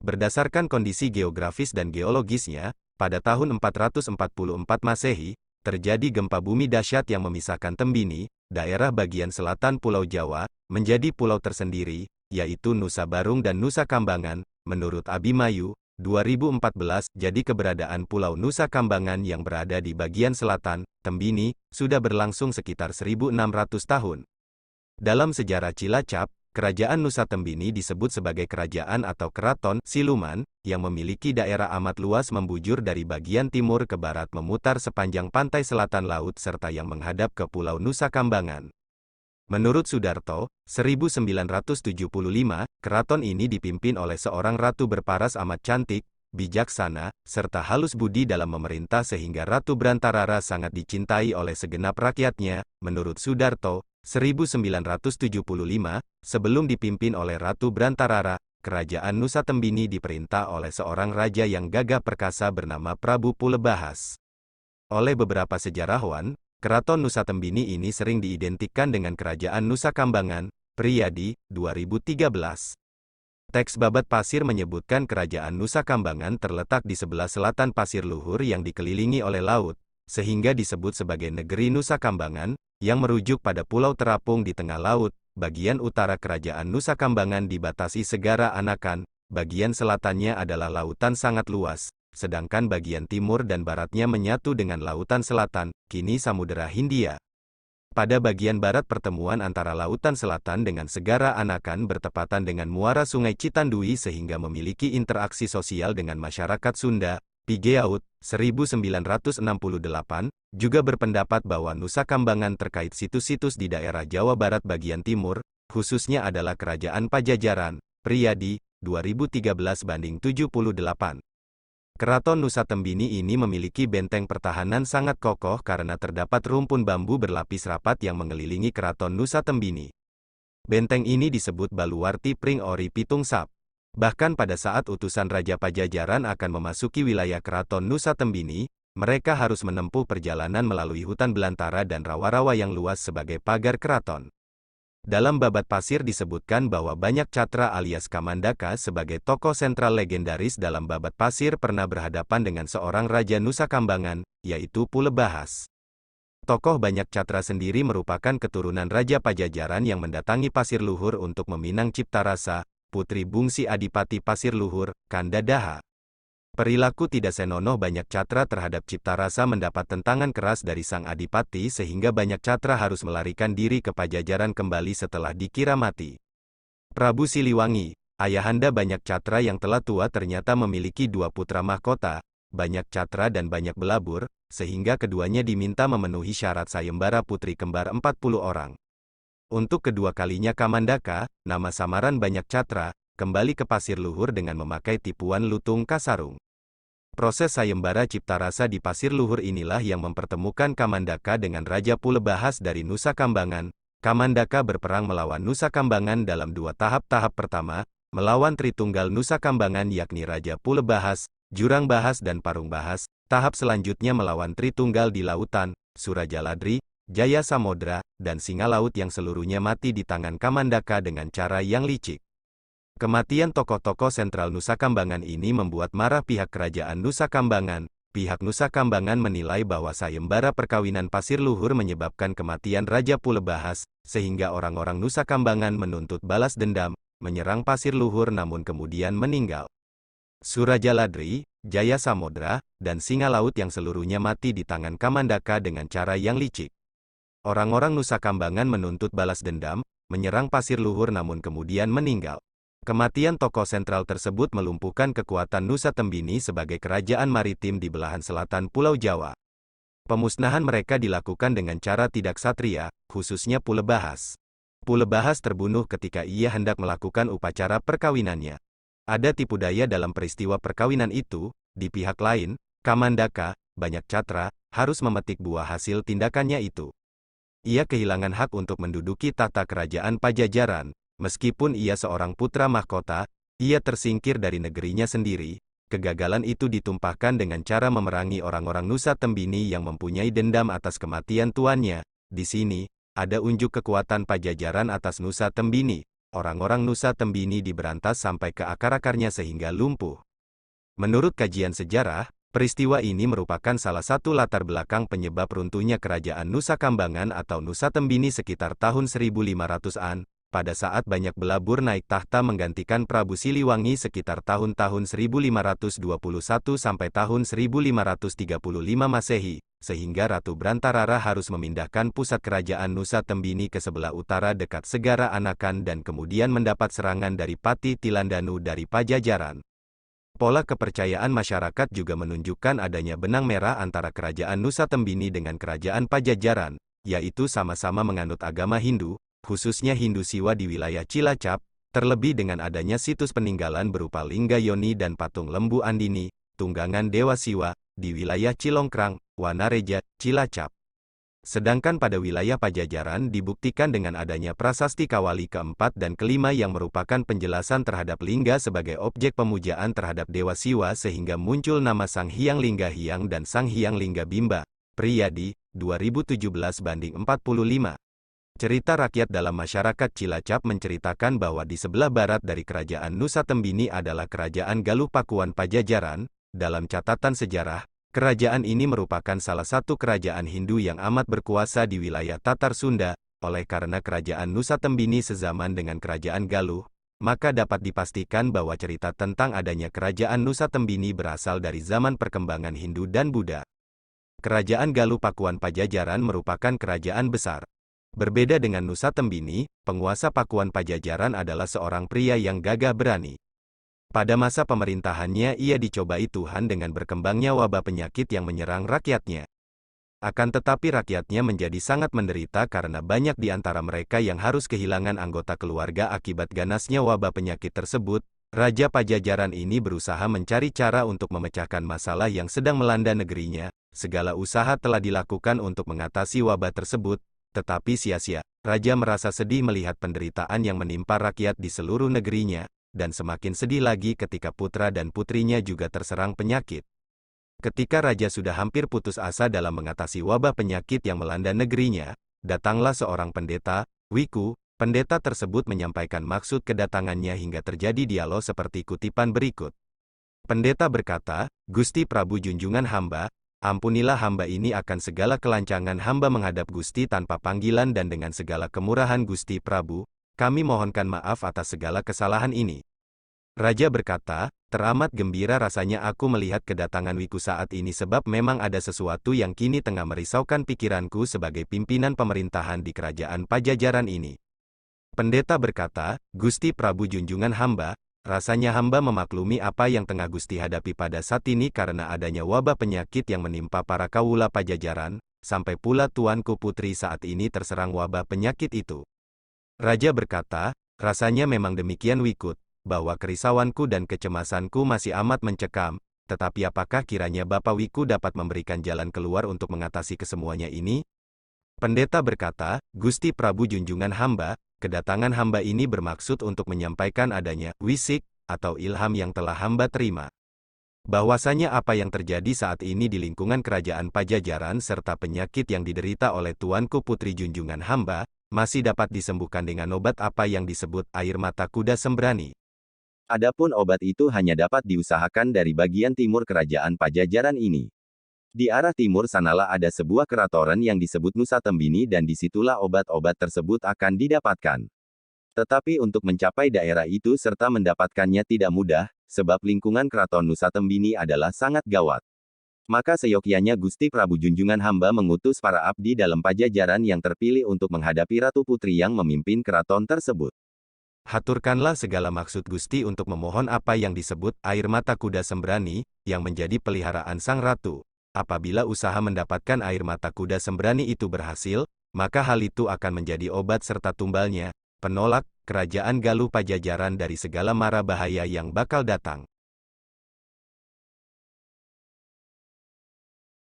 Berdasarkan kondisi geografis dan geologisnya, pada tahun 444 Masehi, terjadi gempa bumi dahsyat yang memisahkan Tembini, daerah bagian selatan Pulau Jawa, menjadi pulau tersendiri, yaitu Nusa Barung dan Nusa Kambangan. Menurut Abimayu, 2014, jadi keberadaan Pulau Nusa Kambangan yang berada di bagian selatan, Tembini, sudah berlangsung sekitar 1.600 tahun. Dalam sejarah Cilacap, Kerajaan Nusa Tembini disebut sebagai kerajaan atau keraton siluman, yang memiliki daerah amat luas membujur dari bagian timur ke barat memutar sepanjang pantai selatan laut serta yang menghadap ke Pulau Nusa Kambangan. Menurut Sudarto, 1975, keraton ini dipimpin oleh seorang ratu berparas amat cantik, bijaksana, serta halus budi dalam memerintah sehingga Ratu Brantarara sangat dicintai oleh segenap rakyatnya. Menurut Sudarto, 1975, sebelum dipimpin oleh Ratu Brantarara, Kerajaan Nusa Tembini diperintah oleh seorang raja yang gagah perkasa bernama Prabu Pulebahas. Oleh beberapa sejarawan, Keraton Nusa Tembini ini sering diidentikan dengan Kerajaan Nusa Kambangan. Priyadi, 2013. Teks Babat Pasir menyebutkan Kerajaan Nusa Kambangan terletak di sebelah selatan Pasir Luhur yang dikelilingi oleh laut, sehingga disebut sebagai Negeri Nusa Kambangan, yang merujuk pada pulau terapung di tengah laut. Bagian utara Kerajaan Nusa Kambangan dibatasi Segara Anakan, bagian selatannya adalah lautan sangat luas, sedangkan bagian timur dan baratnya menyatu dengan lautan selatan, kini Samudera Hindia. Pada bagian barat pertemuan antara lautan selatan dengan Segara Anakan bertepatan dengan muara Sungai Citandui sehingga memiliki interaksi sosial dengan masyarakat Sunda. Pigeaud, 1968, juga berpendapat bahwa Nusa Kambangan terkait situs-situs di daerah Jawa Barat bagian timur, khususnya adalah Kerajaan Pajajaran. Priyadi, 2013-78. Keraton Nusa Tembini ini memiliki benteng pertahanan sangat kokoh karena terdapat rumpun bambu berlapis rapat yang mengelilingi Keraton Nusa Tembini. Benteng ini disebut Baluarti Pring Ori Pitung Sap. Bahkan pada saat utusan Raja Pajajaran akan memasuki wilayah Keraton Nusa Tembini, mereka harus menempuh perjalanan melalui hutan belantara dan rawa-rawa yang luas sebagai pagar keraton. Dalam Babat Pasir disebutkan bahwa Banyak Catra alias Kamandaka sebagai tokoh sentral legendaris dalam Babat Pasir pernah berhadapan dengan seorang Raja Nusa Kambangan, yaitu Pulebahas. Tokoh Banyak Catra sendiri merupakan keturunan Raja Pajajaran yang mendatangi Pasir Luhur untuk meminang Ciptarasa, putri bungsi Adipati Pasir Luhur, Kanda Daha. Perilaku tidak senonoh Banyak Catra terhadap Ciptarasa mendapat tentangan keras dari sang Adipati sehingga Banyak Catra harus melarikan diri ke Pajajaran kembali setelah dikira mati. Prabu Siliwangi, ayahanda Banyak Catra yang telah tua ternyata memiliki dua putra mahkota, Banyak Catra dan Banyak Belabur, sehingga keduanya diminta memenuhi syarat sayembara putri kembar 40 orang. Untuk kedua kalinya Kamandaka, nama samaran Banyak Catra, kembali ke Pasir Luhur dengan memakai tipuan lutung kasarung. Proses sayembara Ciptarasa di Pasir Luhur inilah yang mempertemukan Kamandaka dengan Raja Pulebahas dari Nusa Kambangan. Kamandaka berperang melawan Nusa Kambangan dalam dua tahap. Tahap pertama, melawan Tritunggal Nusa Kambangan yakni Raja Pulebahas, Jurang Bahas dan Parung Bahas. Tahap selanjutnya melawan Tritunggal di lautan, Surajaladri, Jaya Samodra, dan Singa Laut yang seluruhnya mati di tangan Kamandaka dengan cara yang licik. Kematian tokoh-tokoh sentral Nusa Kambangan ini membuat marah pihak Kerajaan Nusa Kambangan. Pihak Nusa Kambangan menilai bahwa sayembara perkawinan Pasir Luhur menyebabkan kematian Raja Pulebahas, sehingga orang-orang Nusa Kambangan menuntut balas dendam, menyerang Pasir Luhur namun kemudian meninggal. Surajaladri, Jaya Samodra, dan Singa Laut yang seluruhnya mati di tangan Kamandaka dengan cara yang licik. Orang-orang Nusa Kambangan menuntut balas dendam, menyerang Pasir Luhur namun kemudian meninggal. Kematian tokoh sentral tersebut melumpuhkan kekuatan Nusa Tembini sebagai kerajaan maritim di belahan selatan Pulau Jawa. Pemusnahan mereka dilakukan dengan cara tidak satria, khususnya Pulebahas. Pulebahas terbunuh ketika ia hendak melakukan upacara perkawinannya. Ada tipu daya dalam peristiwa perkawinan itu. Di pihak lain, Kamandaka, Banyak Catra, harus memetik buah hasil tindakannya itu. Ia kehilangan hak untuk menduduki tahta kerajaan Pajajaran. Meskipun ia seorang putra mahkota, ia tersingkir dari negerinya sendiri. Kegagalan itu ditumpahkan dengan cara memerangi orang-orang Nusa Tembini yang mempunyai dendam atas kematian tuannya. Di sini, ada unjuk kekuatan Pajajaran atas Nusa Tembini. orang-orang Nusa Tembini diberantas sampai ke akar-akarnya sehingga lumpuh. Menurut kajian sejarah, peristiwa ini merupakan salah satu latar belakang penyebab runtuhnya kerajaan Nusa Kambangan atau Nusa Tembini sekitar tahun 1500-an, pada saat banyak belabur naik tahta menggantikan Prabu Siliwangi sekitar tahun-tahun 1521 sampai tahun 1535 Masehi, sehingga Ratu Brantarara harus memindahkan pusat kerajaan Nusa Tembini ke sebelah utara dekat Segara Anakan dan kemudian mendapat serangan dari Pati Tilandanu dari Pajajaran. Pola kepercayaan masyarakat juga menunjukkan adanya benang merah antara kerajaan Nusa Tembini dengan kerajaan Pajajaran, yaitu sama-sama menganut agama Hindu, khususnya Hindu Siwa di wilayah Cilacap, terlebih dengan adanya situs peninggalan berupa Lingga Yoni dan patung Lembu Andini, tunggangan Dewa Siwa, di wilayah Cilongkrang, Wanareja, Cilacap. Sedangkan pada wilayah Pajajaran dibuktikan dengan adanya prasasti Kawali keempat dan kelima yang merupakan penjelasan terhadap lingga sebagai objek pemujaan terhadap Dewa Siwa sehingga muncul nama Sang Hyang Lingga Hyang dan Sang Hyang Lingga Bimba, Priyadi, 2017:45. Cerita rakyat dalam masyarakat Cilacap menceritakan bahwa di sebelah barat dari kerajaan Nusa Tembini adalah kerajaan Galuh Pakuan Pajajaran. Dalam catatan sejarah, kerajaan ini merupakan salah satu kerajaan Hindu yang amat berkuasa di wilayah Tatar Sunda. Oleh karena kerajaan Nusa Tembini sezaman dengan kerajaan Galuh, maka dapat dipastikan bahwa cerita tentang adanya kerajaan Nusa Tembini berasal dari zaman perkembangan Hindu dan Buddha. Kerajaan Galuh Pakuan Pajajaran merupakan kerajaan besar. Berbeda dengan Nusa Tembini, penguasa Pakuan Pajajaran adalah seorang pria yang gagah berani. Pada masa pemerintahannya ia dicobai Tuhan dengan berkembangnya wabah penyakit yang menyerang rakyatnya. Akan tetapi rakyatnya menjadi sangat menderita karena banyak di antara mereka yang harus kehilangan anggota keluarga akibat ganasnya wabah penyakit tersebut. Raja Pajajaran ini berusaha mencari cara untuk memecahkan masalah yang sedang melanda negerinya. Segala usaha telah dilakukan untuk mengatasi wabah tersebut, tetapi sia-sia. Raja merasa sedih melihat penderitaan yang menimpa rakyat di seluruh negerinya, dan semakin sedih lagi ketika putra dan putrinya juga terserang penyakit. Ketika raja sudah hampir putus asa dalam mengatasi wabah penyakit yang melanda negerinya, datanglah seorang pendeta, Wiku. Pendeta tersebut menyampaikan maksud kedatangannya hingga terjadi dialog seperti kutipan berikut. Pendeta berkata, "Gusti Prabu junjungan hamba, ampunilah hamba ini akan segala kelancangan hamba menghadap Gusti tanpa panggilan dan dengan segala kemurahan Gusti Prabu, kami mohonkan maaf atas segala kesalahan ini." Raja berkata, "Teramat gembira rasanya aku melihat kedatangan Wiku saat ini sebab memang ada sesuatu yang kini tengah merisaukan pikiranku sebagai pimpinan pemerintahan di kerajaan Pajajaran ini." Pendeta berkata, "Gusti Prabu junjungan hamba, rasanya hamba memaklumi apa yang tengah Gusti hadapi pada saat ini karena adanya wabah penyakit yang menimpa para kawula Pajajaran, sampai pula tuanku putri saat ini terserang wabah penyakit itu." Raja berkata, "Rasanya memang demikian Wikut, bahwa kerisauanku dan kecemasanku masih amat mencekam, tetapi apakah kiranya Bapak Wiku dapat memberikan jalan keluar untuk mengatasi kesemuanya ini?" Pendeta berkata, "Gusti Prabu junjungan hamba, kedatangan hamba ini bermaksud untuk menyampaikan adanya wisik, atau ilham yang telah hamba terima. Bahwasanya apa yang terjadi saat ini di lingkungan kerajaan Pajajaran serta penyakit yang diderita oleh tuanku putri junjungan hamba, masih dapat disembuhkan dengan obat apa yang disebut air mata kuda sembrani. Adapun obat itu hanya dapat diusahakan dari bagian timur kerajaan Pajajaran ini. Di arah timur sanalah ada sebuah keratoran yang disebut Nusa Tembini dan disitulah obat-obat tersebut akan didapatkan. Tetapi untuk mencapai daerah itu serta mendapatkannya tidak mudah, sebab lingkungan keraton Nusa Tembini adalah sangat gawat. Maka seyogyanya Gusti Prabu junjungan hamba mengutus para abdi dalam Pajajaran yang terpilih untuk menghadapi Ratu Putri yang memimpin keraton tersebut. Haturkanlah segala maksud Gusti untuk memohon apa yang disebut air mata kuda sembrani, yang menjadi peliharaan Sang Ratu. Apabila usaha mendapatkan air mata kuda sembrani itu berhasil, maka hal itu akan menjadi obat serta tumbalnya, penolak, kerajaan Galuh Pajajaran dari segala mara bahaya yang bakal datang.